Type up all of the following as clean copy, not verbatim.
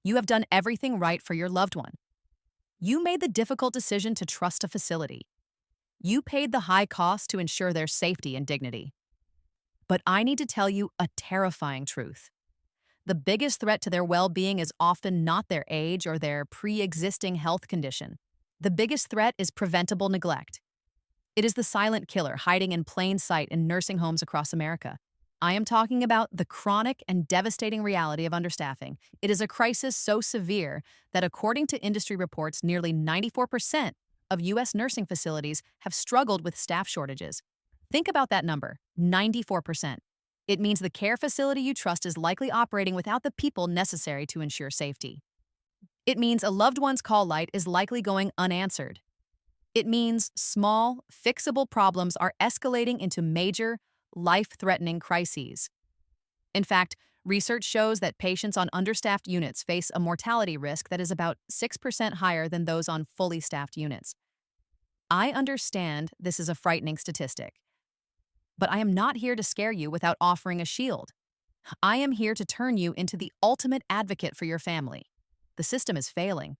You have done everything right for your loved one. You made the difficult decision to trust a facility. You paid the high cost to ensure their safety and dignity. But I need to tell you a terrifying truth. The biggest threat to their well-being is often not their age or their pre-existing health condition. The biggest threat is preventable neglect. It is the silent killer hiding in plain sight in nursing homes across America. I am talking about the chronic and devastating reality of understaffing. It is a crisis so severe that, according to industry reports, nearly 94% of U.S. nursing facilities have struggled with staff shortages. Think about that number, 94%. It means the care facility you trust is likely operating without the people necessary to ensure safety. It means a loved one's call light is likely going unanswered. It means small, fixable problems are escalating into major, life-threatening crises. In fact, research shows that patients on understaffed units face a mortality risk that is about 6% higher than those on fully staffed units. I understand this is a frightening statistic, but I am not here to scare you without offering a shield. I am here to turn you into the ultimate advocate for your family. The system is failing.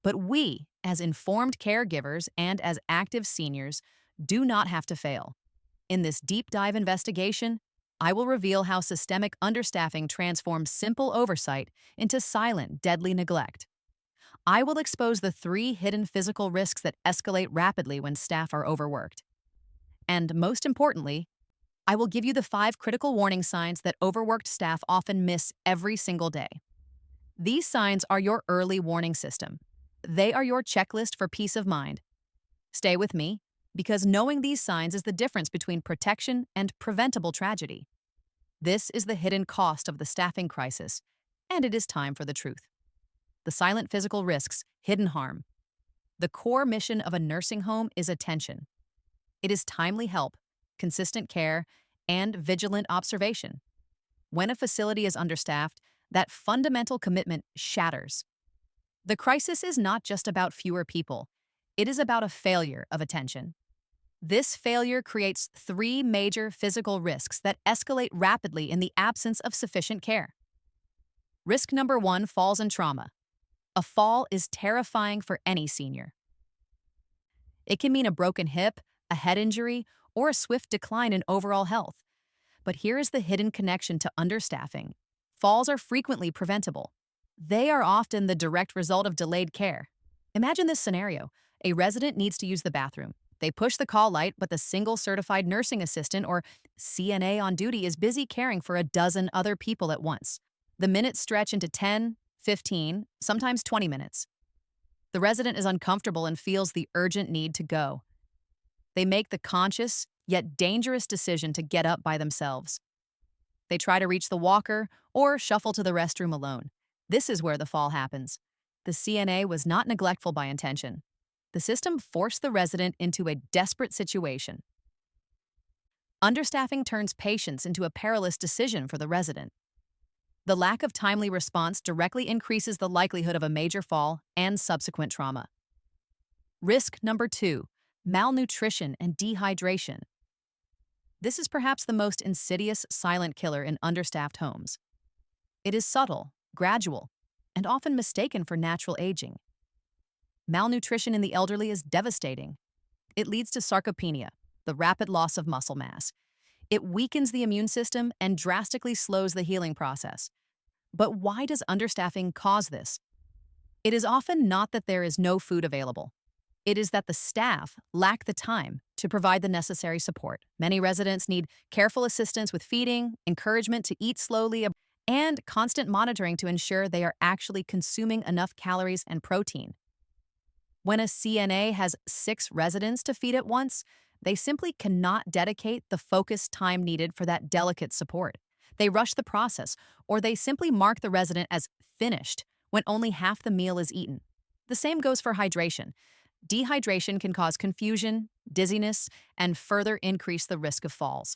But we, as informed caregivers and as active seniors, do not have to fail. In this deep dive investigation, I will reveal how systemic understaffing transforms simple oversight into silent, deadly neglect. I will expose the 3 hidden physical risks that escalate rapidly when staff are overworked. And most importantly, I will give you the 5 critical warning signs that overworked staff often miss every single day. These signs are your early warning system. They are your checklist for peace of mind. Stay with me, because knowing these signs is the difference between protection and preventable tragedy. This is the hidden cost of the staffing crisis, and it is time for the truth. The silent physical risks, hidden harm. The core mission of a nursing home is attention. It is timely help, consistent care, and vigilant observation. When a facility is understaffed, that fundamental commitment shatters. The crisis is not just about fewer people. It is about a failure of attention. This failure creates 3 major physical risks that escalate rapidly in the absence of sufficient care. Risk number 1, falls and trauma. A fall is terrifying for any senior. It can mean a broken hip, a head injury, or a swift decline in overall health. But here is the hidden connection to understaffing. Falls are frequently preventable. They are often the direct result of delayed care. Imagine this scenario. A resident needs to use the bathroom. They push the call light, but the single certified nursing assistant or CNA on duty is busy caring for a dozen other people at once. The minutes stretch into 10, 15, sometimes 20 minutes. The resident is uncomfortable and feels the urgent need to go. They make the conscious, yet dangerous decision to get up by themselves. They try to reach the walker or shuffle to the restroom alone. This is where the fall happens. The CNA was not neglectful by intention. The system forced the resident into a desperate situation. Understaffing turns patience into a perilous decision for the resident. The lack of timely response directly increases the likelihood of a major fall and subsequent trauma. Risk number 2, malnutrition and dehydration. This is perhaps the most insidious silent killer in understaffed homes. It is subtle, gradual, and often mistaken for natural aging. Malnutrition in the elderly is devastating. It leads to sarcopenia, the rapid loss of muscle mass. It weakens the immune system and drastically slows the healing process. But why does understaffing cause this? It is often not that there is no food available. It is that the staff lack the time to provide the necessary support. Many residents need careful assistance with feeding, encouragement to eat slowly, and constant monitoring to ensure they are actually consuming enough calories and protein. When a CNA has 6 residents to feed at once, they simply cannot dedicate the focused time needed for that delicate support. They rush the process, or they simply mark the resident as finished when only half the meal is eaten. The same goes for hydration. Dehydration can cause confusion, dizziness, and further increase the risk of falls.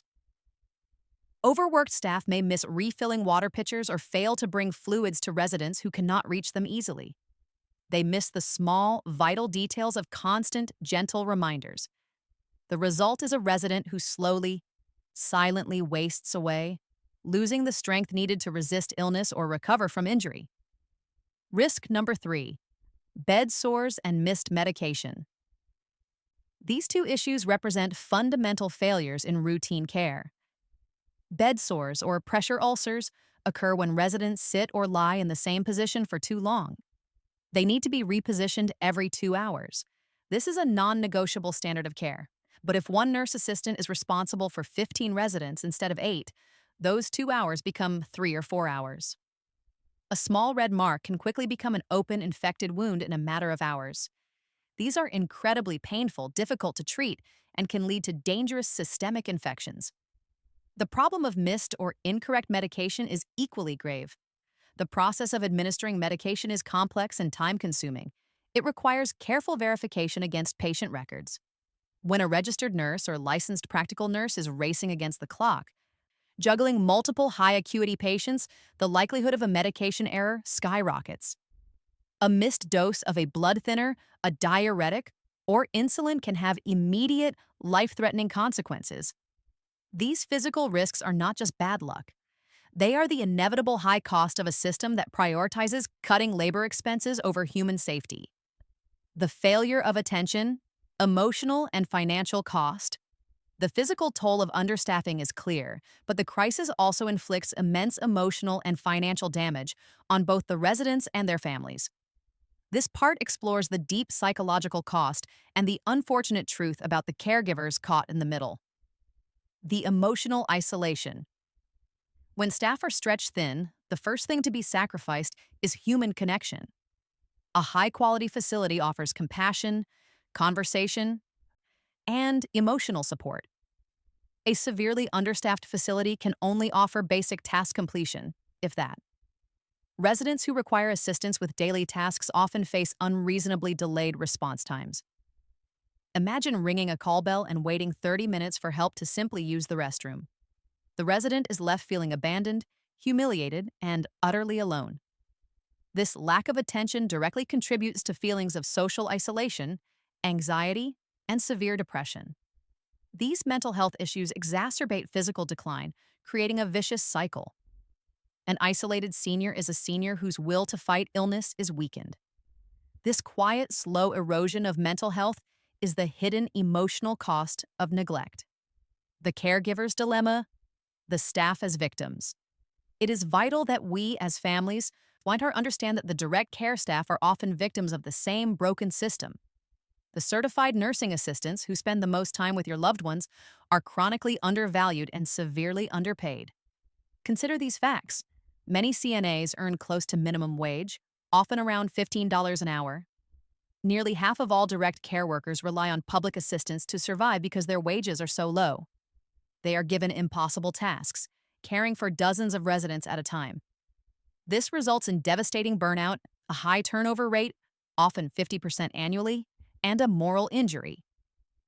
Overworked staff may miss refilling water pitchers or fail to bring fluids to residents who cannot reach them easily. They miss the small, vital details of constant, gentle reminders. The result is a resident who slowly, silently wastes away, losing the strength needed to resist illness or recover from injury. Risk number 3, bed sores and missed medication. These two issues represent fundamental failures in routine care. Bed sores or pressure ulcers occur when residents sit or lie in the same position for too long. They need to be repositioned every 2 hours. This is a non-negotiable standard of care. But if one nurse assistant is responsible for 15 residents instead of 8, those 2 hours become 3 or 4 hours. A small red mark can quickly become an open, infected wound in a matter of hours. These are incredibly painful, difficult to treat, and can lead to dangerous systemic infections. The problem of missed or incorrect medication is equally grave. The process of administering medication is complex and time-consuming. It requires careful verification against patient records. When a registered nurse or licensed practical nurse is racing against the clock, juggling multiple high-acuity patients, the likelihood of a medication error skyrockets. A missed dose of a blood thinner, a diuretic, or insulin can have immediate, life-threatening consequences. These physical risks are not just bad luck. They are the inevitable high cost of a system that prioritizes cutting labor expenses over human safety. The failure of attention, emotional and financial cost. The physical toll of understaffing is clear, but the crisis also inflicts immense emotional and financial damage on both the residents and their families. This part explores the deep psychological cost and the unfortunate truth about the caregivers caught in the middle. The emotional isolation. When staff are stretched thin, the first thing to be sacrificed is human connection. A high-quality facility offers compassion, conversation, and emotional support. A severely understaffed facility can only offer basic task completion, if that. Residents who require assistance with daily tasks often face unreasonably delayed response times. Imagine ringing a call bell and waiting 30 minutes for help to simply use the restroom. The resident is left feeling abandoned, humiliated, and utterly alone. This lack of attention directly contributes to feelings of social isolation, anxiety, and severe depression. These mental health issues exacerbate physical decline, creating a vicious cycle. An isolated senior is a senior whose will to fight illness is weakened. This quiet, slow erosion of mental health is the hidden emotional cost of neglect. The caregiver's dilemma, the staff as victims. It is vital that we, as families, understand that the direct care staff are often victims of the same broken system. The certified nursing assistants who spend the most time with your loved ones are chronically undervalued and severely underpaid. Consider these facts. Many CNAs earn close to minimum wage, often around $15 an hour. Nearly half of all direct care workers rely on public assistance to survive because their wages are so low. They are given impossible tasks, caring for dozens of residents at a time. This results in devastating burnout, a high turnover rate, often 50% annually, and a moral injury.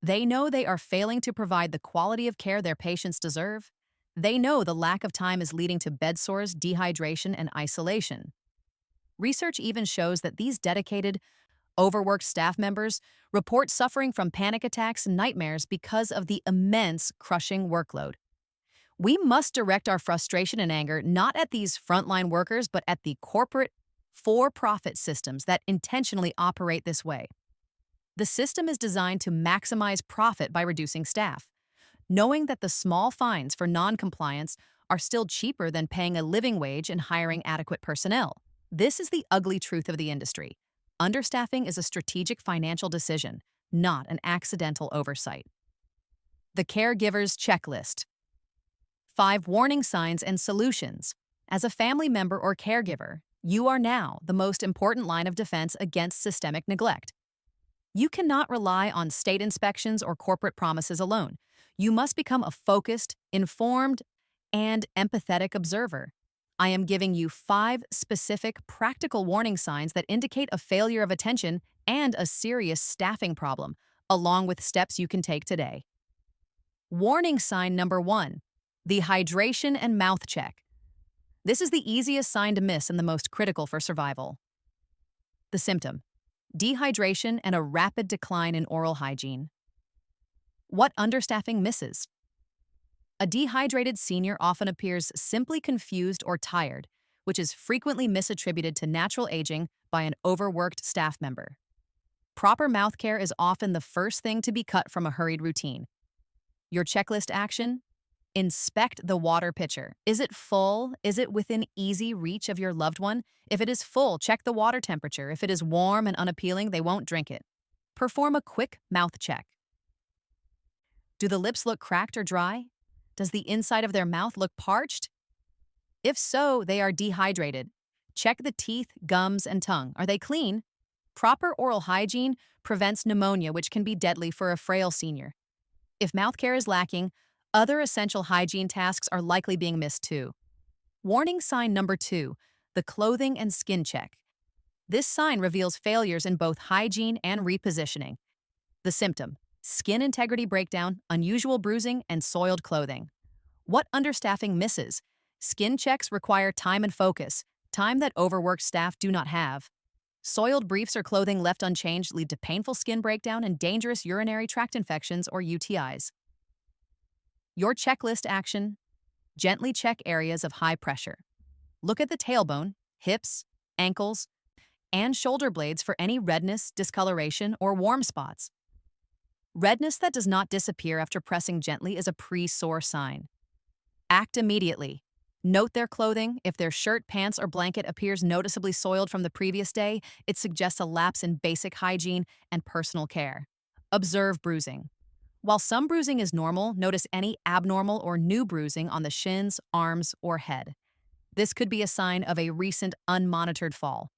They know they are failing to provide the quality of care their patients deserve. They know the lack of time is leading to bedsores, dehydration, and isolation. Research even shows that these dedicated, overworked staff members report suffering from panic attacks and nightmares because of the immense, crushing workload. We must direct our frustration and anger not at these frontline workers, but at the corporate, for-profit systems that intentionally operate this way. The system is designed to maximize profit by reducing staff, knowing that the small fines for non-compliance are still cheaper than paying a living wage and hiring adequate personnel. This is the ugly truth of the industry. Understaffing is a strategic financial decision, not an accidental oversight. The caregiver's checklist. 5 warning signs and solutions. As a family member or caregiver, you are now the most important line of defense against systemic neglect. You cannot rely on state inspections or corporate promises alone. You must become a focused, informed, and empathetic observer. I am giving you 5 specific, practical warning signs that indicate a failure of attention and a serious staffing problem, along with steps you can take today. Warning sign number 1, the hydration and mouth check. This is the easiest sign to miss and the most critical for survival. The symptom: dehydration and a rapid decline in oral hygiene. What understaffing misses? A dehydrated senior often appears simply confused or tired, which is frequently misattributed to natural aging by an overworked staff member. Proper mouth care is often the first thing to be cut from a hurried routine. Your checklist action? Inspect the water pitcher. Is it full? Is it within easy reach of your loved one? If it is full, check the water temperature. If it is warm and unappealing, they won't drink it. Perform a quick mouth check. Do the lips look cracked or dry? Does the inside of their mouth look parched? If so, they are dehydrated. Check the teeth, gums, and tongue. Are they clean? Proper oral hygiene prevents pneumonia, which can be deadly for a frail senior. If mouth care is lacking, other essential hygiene tasks are likely being missed too. Warning sign number 2, the clothing and skin check. This sign reveals failures in both hygiene and repositioning. The symptom: skin integrity breakdown, unusual bruising, and soiled clothing. What understaffing misses? Skin checks require time and focus, time that overworked staff do not have. Soiled briefs or clothing left unchanged lead to painful skin breakdown and dangerous urinary tract infections or UTIs. Your checklist action: gently check areas of high pressure. Look at the tailbone, hips, ankles, and shoulder blades for any redness, discoloration, or warm spots. Redness that does not disappear after pressing gently is a pre-sore sign. Act immediately. Note their clothing. If their shirt, pants, or blanket appears noticeably soiled from the previous day, it suggests a lapse in basic hygiene and personal care. Observe bruising. While some bruising is normal, notice any abnormal or new bruising on the shins, arms, or head. This could be a sign of a recent unmonitored fall.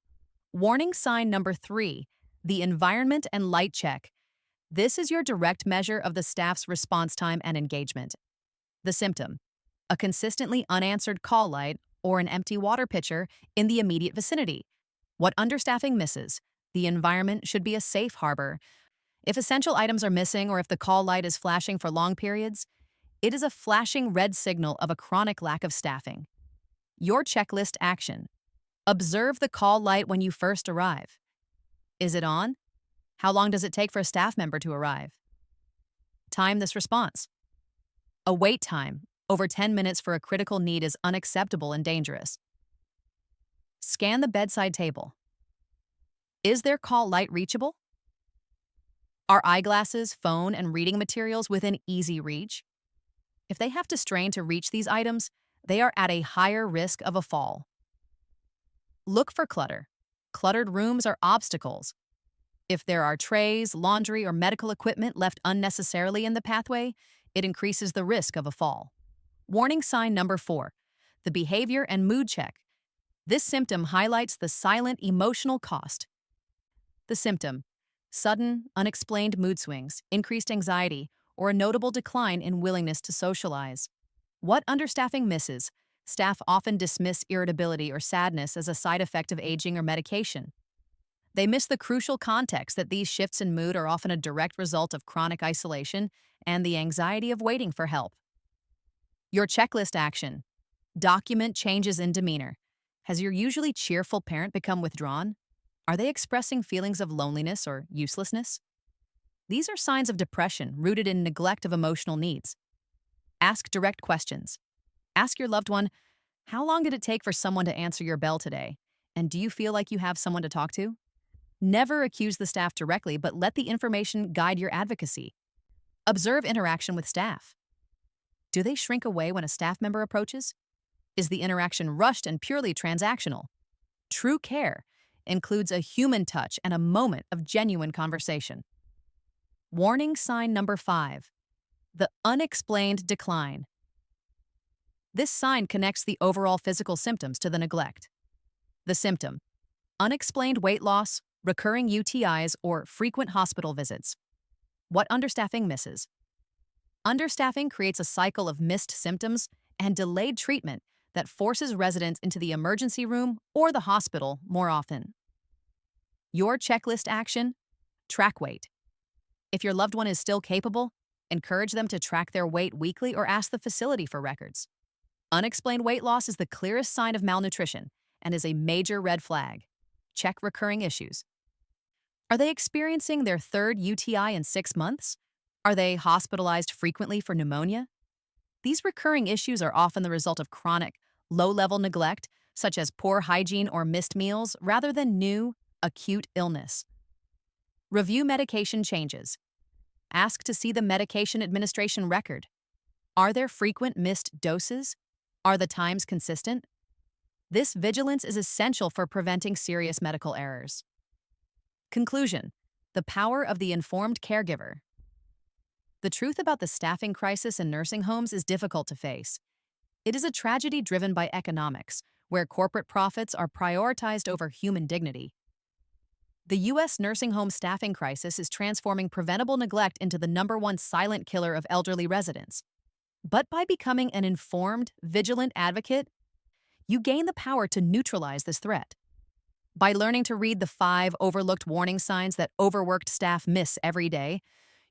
Warning sign number 3, the environment and light check. This is your direct measure of the staff's response time and engagement. The symptom: a consistently unanswered call light or an empty water pitcher in the immediate vicinity. What understaffing misses? The environment should be a safe harbor. If essential items are missing or if the call light is flashing for long periods, it is a flashing red signal of a chronic lack of staffing. Your checklist action: observe the call light when you first arrive. Is it on? How long does it take for a staff member to arrive? Time this response. A wait time over 10 minutes for a critical need is unacceptable and dangerous. Scan the bedside table. Is their call light reachable? Are eyeglasses, phone, and reading materials within easy reach? If they have to strain to reach these items, they are at a higher risk of a fall. Look for clutter. Cluttered rooms are obstacles. If there are trays, laundry, or medical equipment left unnecessarily in the pathway, it increases the risk of a fall. Warning sign number 4, the behavior and mood check. This symptom highlights the silent emotional cost. The symptom: sudden, unexplained mood swings, increased anxiety, or a notable decline in willingness to socialize. What understaffing misses? Staff often dismiss irritability or sadness as a side effect of aging or medication. They miss the crucial context that these shifts in mood are often a direct result of chronic isolation and the anxiety of waiting for help. Your checklist action: document changes in demeanor. Has your usually cheerful parent become withdrawn? Are they expressing feelings of loneliness or uselessness? These are signs of depression rooted in neglect of emotional needs. Ask direct questions. Ask your loved one, how long did it take for someone to answer your bell today? And do you feel like you have someone to talk to? Never accuse the staff directly, but let the information guide your advocacy. Observe interaction with staff. Do they shrink away when a staff member approaches? Is the interaction rushed and purely transactional? True care includes a human touch and a moment of genuine conversation. Warning sign number 5, the unexplained decline. This sign connects the overall physical symptoms to the neglect. The symptom: unexplained weight loss, recurring UTIs, or frequent hospital visits. What understaffing misses? Understaffing creates a cycle of missed symptoms and delayed treatment that forces residents into the emergency room or the hospital more often. Your checklist action: track weight. If your loved one is still capable, encourage them to track their weight weekly or ask the facility for records. Unexplained weight loss is the clearest sign of malnutrition and is a major red flag. Check recurring issues. Are they experiencing their third UTI in 6 months? Are they hospitalized frequently for pneumonia? These recurring issues are often the result of chronic, low-level neglect, such as poor hygiene or missed meals, rather than new, acute illness. Review medication changes. Ask to see the medication administration record. Are there frequent missed doses? Are the times consistent? This vigilance is essential for preventing serious medical errors. Conclusion: the power of the informed caregiver. The truth about the staffing crisis in nursing homes is difficult to face. It is a tragedy driven by economics, where corporate profits are prioritized over human dignity. The U.S. nursing home staffing crisis is transforming preventable neglect into the #1 silent killer of elderly residents. But by becoming an informed, vigilant advocate, you gain the power to neutralize this threat. By learning to read the 5 overlooked warning signs that overworked staff miss every day,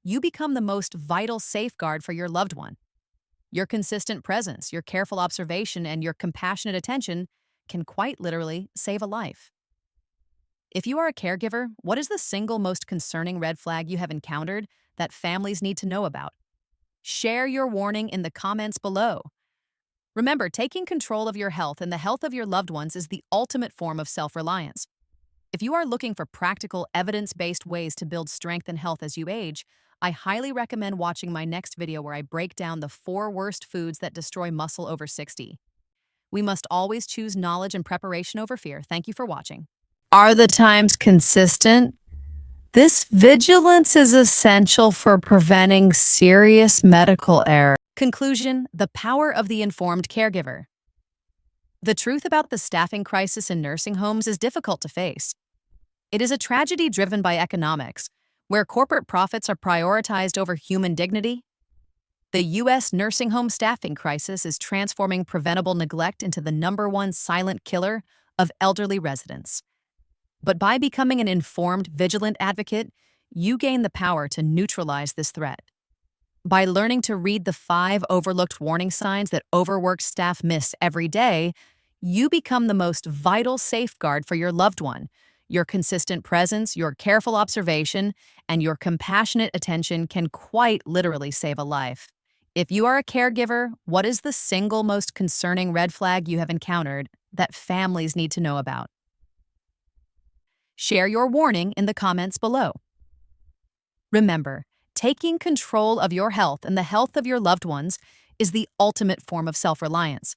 you become the most vital safeguard for your loved one. Your consistent presence, your careful observation, and your compassionate attention can quite literally save a life. If you are a caregiver, what is the single most concerning red flag you have encountered that families need to know about? Share your warning in the comments below. Remember, taking control of your health and the health of your loved ones is the ultimate form of self-reliance. If you are looking for practical, evidence-based ways to build strength and health as you age, I highly recommend watching my next video where I break down the 4 worst foods that destroy muscle over 60. We must always choose knowledge and preparation over fear. Thank you for watching. Are the times consistent? This vigilance is essential for preventing serious medical error. Conclusion: the power of the informed caregiver. The truth about the staffing crisis in nursing homes is difficult to face. It is a tragedy driven by economics, where corporate profits are prioritized over human dignity. The U.S. nursing home staffing crisis is transforming preventable neglect into the #1 silent killer of elderly residents. But by becoming an informed, vigilant advocate, you gain the power to neutralize this threat. By learning to read the 5 overlooked warning signs that overworked staff miss every day, you become the most vital safeguard for your loved one. Your consistent presence, your careful observation, and your compassionate attention can quite literally save a life. If you are a caregiver, what is the single most concerning red flag you have encountered that families need to know about? Share your warning in the comments below. Remember, taking control of your health and the health of your loved ones is the ultimate form of self-reliance.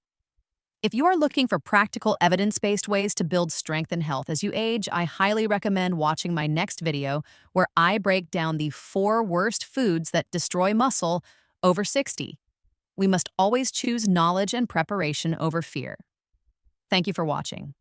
If you are looking for practical, evidence-based ways to build strength and health as you age, I highly recommend watching my next video where I break down the 4 worst foods that destroy muscle over 60. We must always choose knowledge and preparation over fear. Thank you for watching.